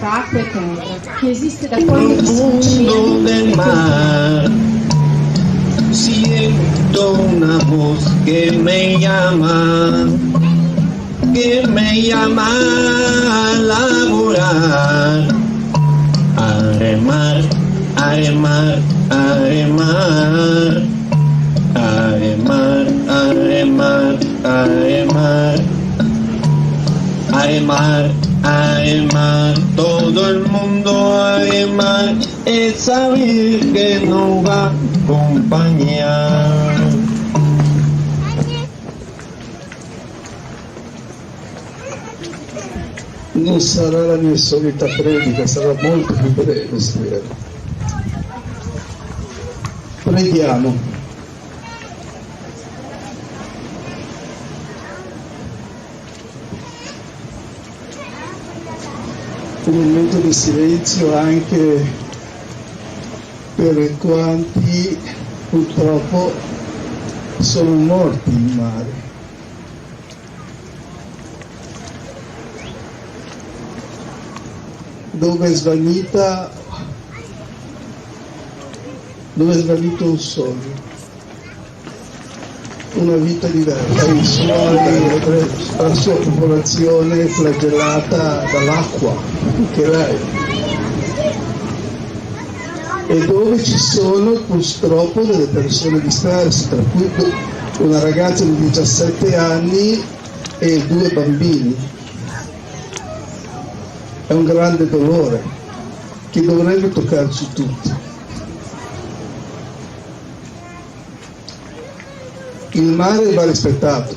tra acqua e terra, che esiste da quando ci sono Profundo del mar, siento una voz que me llama a laborar, a remar, a remar, a remar, a remar, a remar, a remar, a remar, a remar, todo el mundo a remar, es saber que nos va a acompañar. Non sarà la mia solita predica, sarà molto più breve, spero. Preghiamo. Un momento di silenzio anche per quanti purtroppo sono morti in mare. Dove è svanito un sogno, una vita diversa, i suoi, la sua popolazione flagellata dall'acqua, anche lei. E dove ci sono purtroppo delle persone disperse, tra cui una ragazza di 17 anni e 2 bambini. È un grande dolore che dovrebbe toccarci tutti. Il mare va rispettato.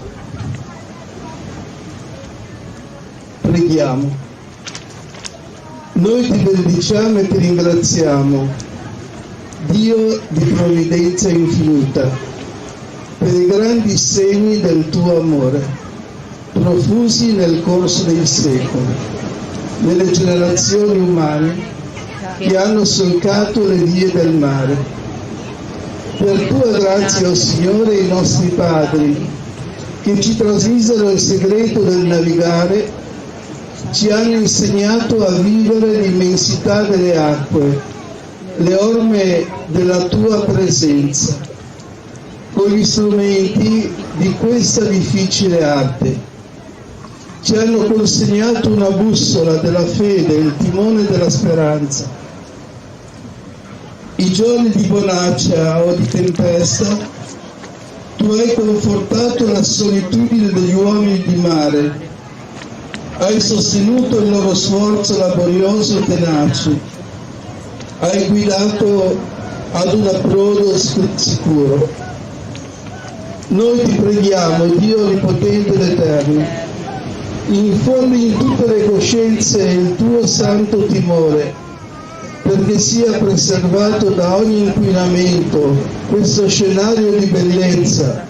Preghiamo. Noi ti benediciamo e ti ringraziamo, Dio di provvidenza infinita, per i grandi segni del tuo amore, profusi nel corso dei secoli, nelle generazioni umane che hanno solcato le vie del mare. Per tua grazia, o Signore, i nostri padri, che ci trasmisero il segreto del navigare, ci hanno insegnato a vivere l'immensità delle acque, le orme della tua presenza, con gli strumenti di questa difficile arte. Ci hanno consegnato una bussola della fede, il timone della speranza. I giorni di bonaccia o di tempesta, tu hai confortato la solitudine degli uomini di mare, hai sostenuto il loro sforzo laborioso e tenace, hai guidato ad un approdo sicuro. Noi ti preghiamo, Dio Onnipotente ed Eterno, infondi in tutte le coscienze il tuo santo timore, perché sia preservato da ogni inquinamento questo scenario di bellezza,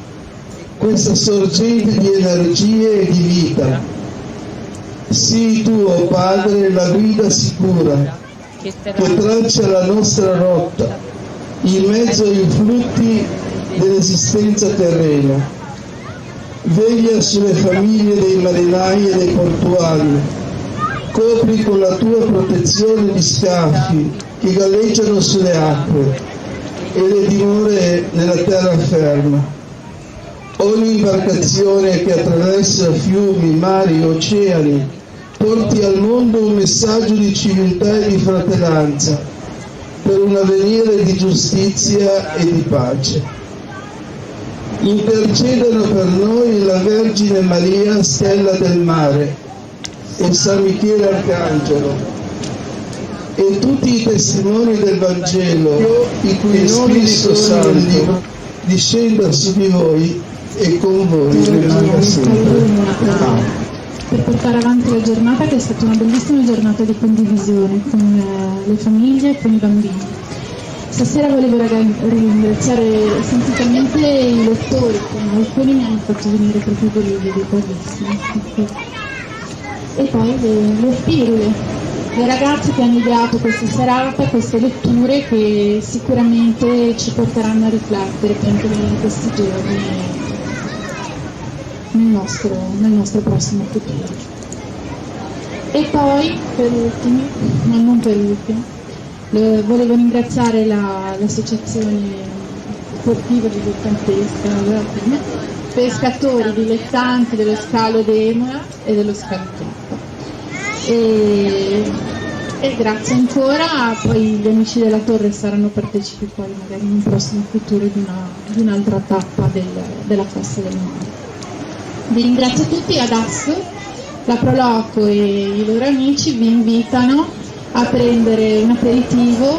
questa sorgente di energie e di vita. Sii tu, oh Padre, la guida sicura che traccia la nostra rotta in mezzo ai flutti dell'esistenza terrena. Veglia sulle famiglie dei marinai e dei portuali, copri con la tua protezione gli scafi che galleggiano sulle acque e le dimore nella terraferma. Ogni imbarcazione che attraversa fiumi, mari, oceani porti al mondo un messaggio di civiltà e di fratellanza per un avvenire di giustizia e di pace. Intercedano per noi la Vergine Maria, stella del mare, e San Michele Arcangelo, e tutti i testimoni del Vangelo, i cui nomi sono nel libro, discenda su di voi e con voi rimanga sempre. Per portare avanti la giornata, che è stata una bellissima giornata di condivisione con le famiglie e con i bambini. Stasera volevo ringraziare sentitamente i lettori, che alcuni mi hanno fatto venire proprio brividi, bellissimi. E poi le spirule, le ragazze che hanno ideato questa serata, queste letture che sicuramente ci porteranno a riflettere anche in questi giorni nel nostro prossimo futuro. E poi, per ultimo, ma non per ultimo, volevo ringraziare l'associazione sportiva dilettantesca, pescatori dilettanti dello scalo d'Emola e dello scalo Troppo. E grazie ancora, poi gli amici della Torre saranno partecipi poi magari in un prossimo futuro di un'altra tappa della Fossa del Mare. Vi ringrazio tutti, adesso la Proloco e i loro amici vi invitano a prendere un aperitivo.